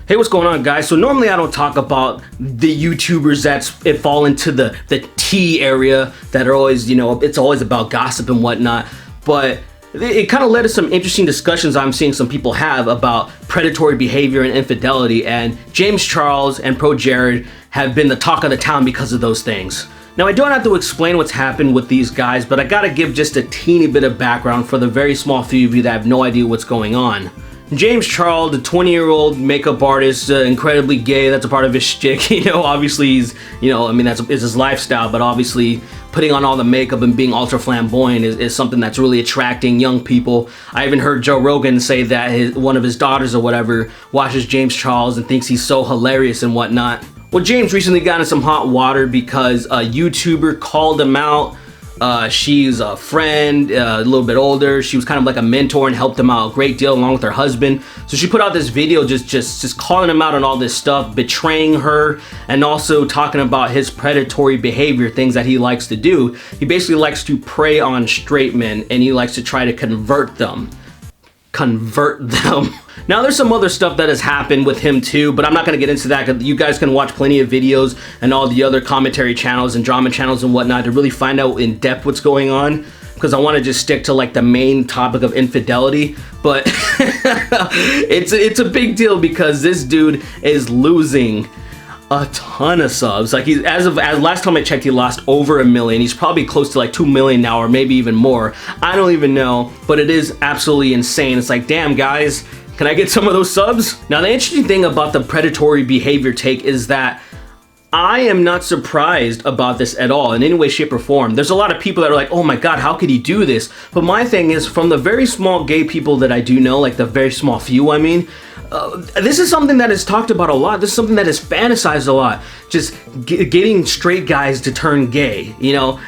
Hey, what's going on, guys? So normally I don't talk about the YouTubers that fall into the T area that are always, it's always about gossip and whatnot. But it kind of led to some interesting discussions I'm seeing some people have about predatory behavior and infidelity. And James Charles and ProJared have been the talk of the town because of those things. Now, I don't have to explain what's happened with these guys, but I gotta give just a teeny bit of background for the very small few of you that have no idea what's going on. James Charles, the 20-year-old makeup artist, incredibly gay, that's a part of his shtick. Obviously he's, that's his lifestyle, but obviously putting on all the makeup and being ultra flamboyant is something that's really attracting young people. I even heard Joe Rogan say that one of his daughters or whatever watches James Charles and thinks he's so hilarious and whatnot. Well, James recently got in some hot water because a YouTuber called him out. She's a friend, a little bit older. She was kind of like a mentor and helped him out a great deal along with her husband. So she put out this video just calling him out on all this stuff, betraying her, and also talking about his predatory behavior, things that he likes to do. He basically likes to prey on straight men and he likes to try to convert them. Now, there's some other stuff that has happened with him too, but I'm not going to get into that because you guys can watch plenty of videos and all the other commentary channels and drama channels and whatnot to really find out in depth what's going on, because I want to just stick to like the main topic of infidelity. But it's a big deal because this dude is losing a ton of subs. Like, he's as last time I checked, he lost over 1 million. He's probably close to like 2 million now, or maybe even more. I don't even know, but it is absolutely insane. It's like, damn, guys, can I get some of those subs? Now, the interesting thing about the predatory behavior take is that I am not surprised about this at all in any way, shape, or form. There's a lot of people that are like, oh my God, how could he do this? But my thing is, from the very small gay people that I do know, like the very small few, this is something that is talked about a lot. This is something that is fantasized a lot. Just getting straight guys to turn gay,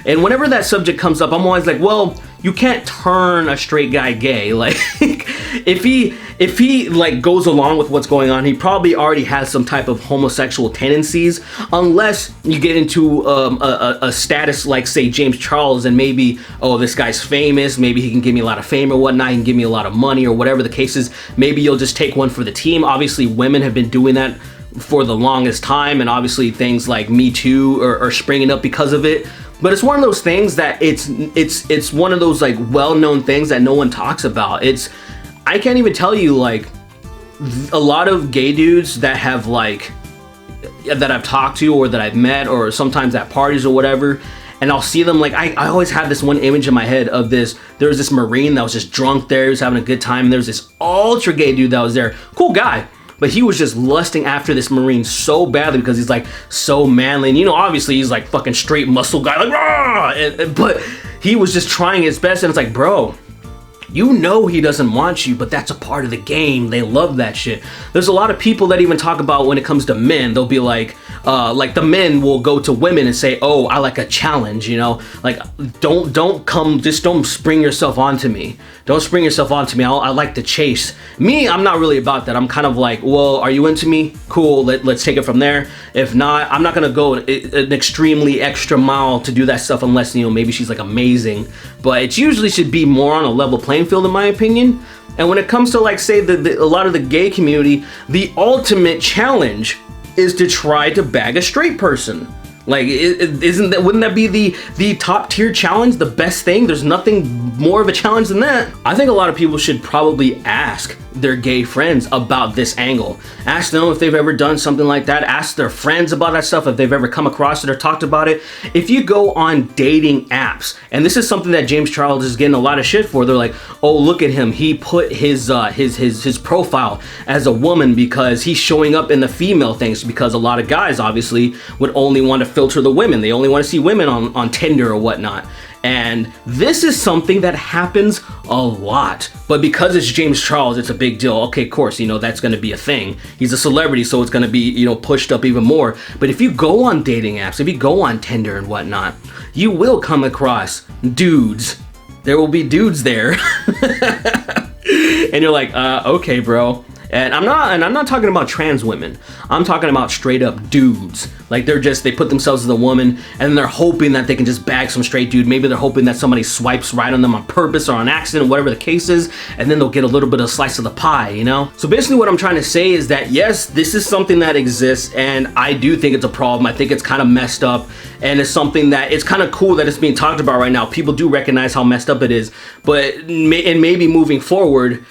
And whenever that subject comes up, I'm always like, well, you can't turn a straight guy gay. Like, if he like goes along with what's going on, he probably already has some type of homosexual tendencies, unless you get into a status like, say, James Charles, and maybe, oh, this guy's famous, maybe he can give me a lot of fame or whatnot, he can give me a lot of money or whatever the case is. Maybe you'll just take one for the team. Obviously, women have been doing that for the longest time, and obviously things like Me Too are springing up because of it. But it's one of those things that it's one of those like well-known things that no one talks about. I can't even tell you, like, a lot of gay dudes that have like that I've talked to or that I've met, or sometimes at parties or whatever, and I'll see them, like, I always have this one image in my head of there was this Marine that was just drunk there, he was having a good time, and there was this ultra gay dude that was there, cool guy, but he was just lusting after this Marine so badly because he's like so manly, and obviously he's like fucking straight muscle guy, like, rah! But he was just trying his best, and it's like, bro, he doesn't want you, but that's a part of the game. They love that shit. There's a lot of people that even talk about when it comes to men, they'll be like the men will go to women and say, oh, I like a challenge, like, don't spring yourself onto me. Don't spring yourself onto me. I like to chase. Me, I'm not really about that. I'm kind of like, well, are you into me? Cool, let's take it from there. If not, I'm not gonna go an extremely extra mile to do that stuff unless, maybe she's like amazing. But it usually should be more on a level playing field, in my opinion. And when it comes to, like, say, a lot of the gay community, the ultimate challenge is to try to bag a straight person. Like, wouldn't that be the top tier challenge, the best thing? There's nothing more of a challenge than that. I think a lot of people should probably ask their gay friends about this angle. Ask them if they've ever done something like that. Ask their friends about that stuff, if they've ever come across it or talked about it. If you go on dating apps, and this is something that James Charles is getting a lot of shit for, they're like, oh, look at him, he put his profile as a woman because he's showing up in the female things, because a lot of guys obviously would only want to filter the women. They only want to see women on Tinder or whatnot. And this is something that happens a lot, but because it's James Charles, it's a big deal. Okay, of course, that's going to be a thing. He's a celebrity, so it's going to be, pushed up even more. But if you go on dating apps, if you go on Tinder and whatnot, you will come across dudes. There will be dudes there. And you're like, okay, bro. And I'm not talking about trans women. I'm talking about straight up dudes. Like they put themselves as a woman and they're hoping that they can just bag some straight dude. Maybe they're hoping that somebody swipes right on them on purpose or on accident, whatever the case is, and then they'll get a little bit of a slice of the pie, you know? So basically what I'm trying to say is that yes, this is something that exists, and I do think it's a problem. I think it's kind of messed up, and it's something that it's kind of cool that it's being talked about right now. People do recognize how messed up it is, but maybe moving forward,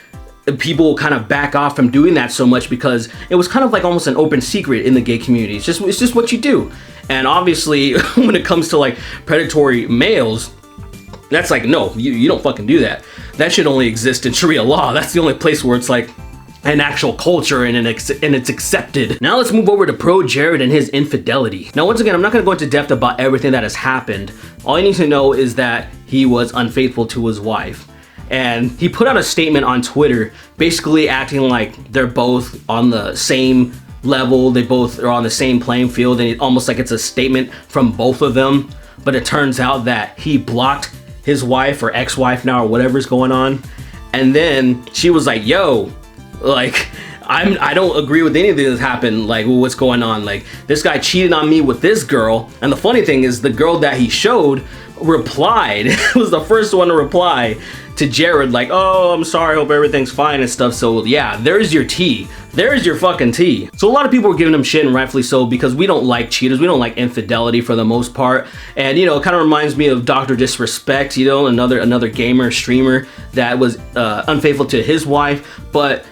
people will kind of back off from doing that so much because it was kind of like almost an open secret in the gay community. It's just what you do. And obviously when it comes to like predatory males, that's like, no, you don't fucking do that. That should only exist in Sharia law. That's the only place where it's like an actual culture and it's accepted. Now let's move over to ProJared and his infidelity. Now once again, I'm not gonna go into depth about everything that has happened. All you need to know is that he was unfaithful to his wife. And he put out a statement on Twitter basically acting like they're both on the same level, they both are on the same playing field, and almost like it's a statement from both of them. But it turns out that he blocked his wife or ex-wife now or whatever's going on, and then she was like, yo, like I don't agree with anything that's happened, like what's going on, like this guy cheated on me with this girl. And the funny thing is the girl that he showed replied was the first one to reply to Jared, like, oh, I'm sorry, hope everything's fine and stuff. So yeah, there's your tea. There's your fucking tea. So a lot of people were giving him shit, and rightfully so, because we don't like cheaters. We don't like infidelity for the most part. And you know, it kind of reminds me of Dr. Disrespect, you know, another gamer streamer that was unfaithful to his wife. But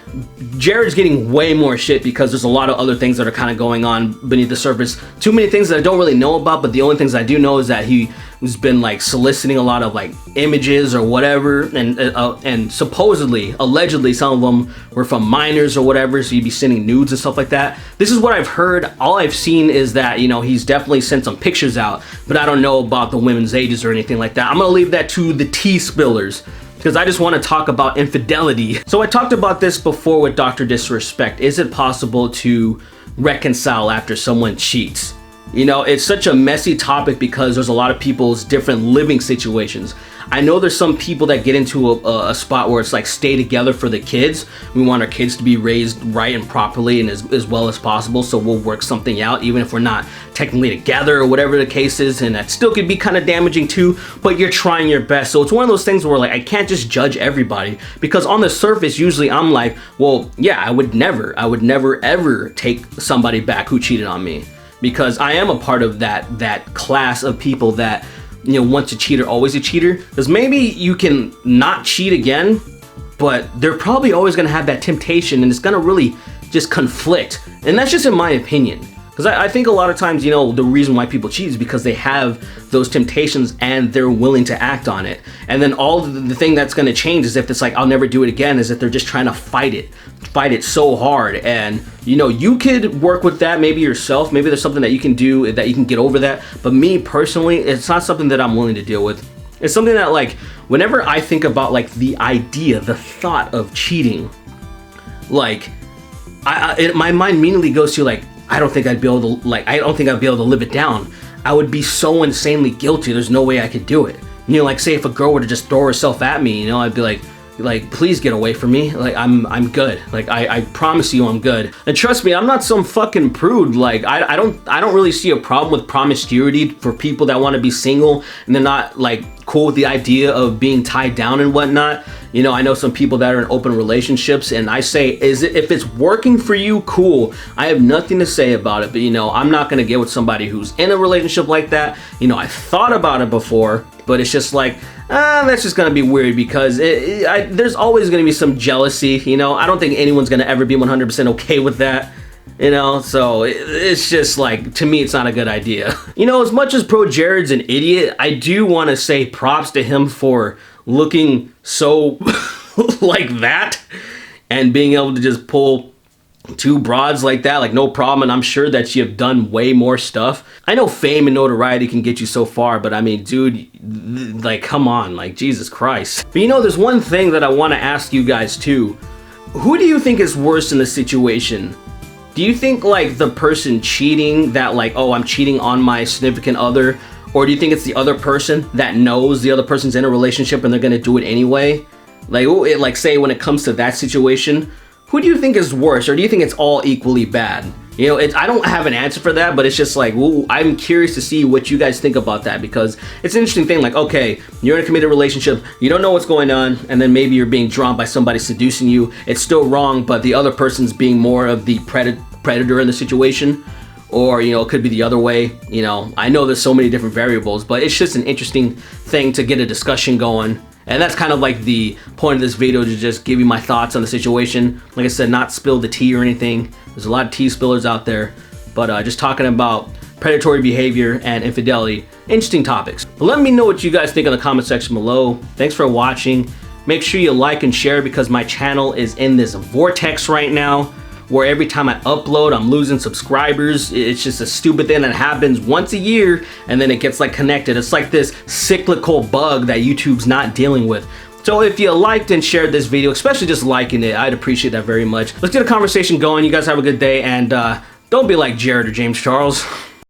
Jared's getting way more shit because there's a lot of other things that are kind of going on beneath the surface. Too many things that I don't really know about, but the only things I do know is that he has been like soliciting a lot of like images or whatever, and supposedly, allegedly, some of them were from minors or whatever, so you'd be sending nudes and stuff like that. This is what I've heard. All I've seen is that, you know, he's definitely sent some pictures out, but I don't know about the women's ages or anything like that. I'm gonna leave that to the tea spillers, because I just want to talk about infidelity. So I talked about this before with Dr. Disrespect. Is it possible to reconcile after someone cheats? You know, it's such a messy topic because there's a lot of people's different living situations. I know there's some people that get into a spot where it's like stay together for the kids. We want our kids to be raised right and properly and as well as possible, so we'll work something out even if we're not technically together or whatever the case is, and that still could be kind of damaging too, but you're trying your best. So it's one of those things where like I can't just judge everybody, because on the surface usually I'm like, well, yeah, I would never ever take somebody back who cheated on me, because I am a part of that class of people that, you know, once a cheater, always a cheater. Because maybe you can not cheat again, but they're probably always gonna have that temptation, and it's gonna really just conflict. And that's just in my opinion. Because I think a lot of times, you know, the reason why people cheat is because they have those temptations and they're willing to act on it. And then all the thing that's going to change is if it's like, I'll never do it again, is that they're just trying to fight it so hard. And, you know, you could work with that maybe yourself. Maybe there's something that you can do that you can get over that. But me personally, it's not something that I'm willing to deal with. It's something that, like, whenever I think about like the idea, the thought of cheating, like my mind immediately goes to like, I don't think I'd be able to live it down. I would be so insanely guilty. There's no way I could do it. You know, like say if a girl were to just throw herself at me, you know, I'd be like, please get away from me. Like I'm good. Like I promise you I'm good. And trust me, I'm not some fucking prude. Like I don't really see a problem with promiscuity for people that want to be single and they're not like cool with the idea of being tied down and whatnot. You know, I know some people that are in open relationships, and I say, if it's working for you, cool. I have nothing to say about it, but you know, I'm not gonna get with somebody who's in a relationship like that. You know, I thought about it before, but it's just like, that's just gonna be weird, because there's always gonna be some jealousy. You know, I don't think anyone's gonna ever be 100% okay with that. You know, so it's just like, to me, it's not a good idea. You know, as much as ProJared's an idiot, I do want to say props to him for looking so like that and being able to just pull two broads like that, like no problem. And I'm sure that you've done way more stuff. I know fame and notoriety can get you so far, but I mean, dude, like, come on, like, Jesus Christ. But you know, there's one thing that I want to ask you guys too. Who do you think is worse in the situation? Do you think like the person cheating that like, oh, I'm cheating on my significant other? Or do you think it's the other person that knows the other person's in a relationship and they're gonna do it anyway? Like say when it comes to that situation, who who do you think is worse, or do you think it's all equally bad? You know, I don't have an answer for that, but it's just like, well, I'm curious to see what you guys think about that, because it's an interesting thing. Like, okay, you're in a committed relationship, you don't know what's going on, and then maybe you're being drawn by somebody seducing you. It's still wrong, but the other person's being more of the predator in the situation. Or, you know, it could be the other way. You know, I know there's so many different variables, but it's just an interesting thing to get a discussion going. And that's kind of like the point of this video, to just give you my thoughts on the situation. Like I said, not spill the tea or anything. There's a lot of tea spillers out there, but just talking about predatory behavior and infidelity. Interesting topics. But let me know what you guys think in the comment section below. Thanks for watching. Make sure you like and share, because my channel is in this vortex right now, where every time I upload, I'm losing subscribers. It's just a stupid thing that happens once a year, and then it gets like connected. It's like this cyclical bug that YouTube's not dealing with. So if you liked and shared this video, especially just liking it, I'd appreciate that very much. Let's get a conversation going. You guys have a good day, and don't be like Jared or James Charles.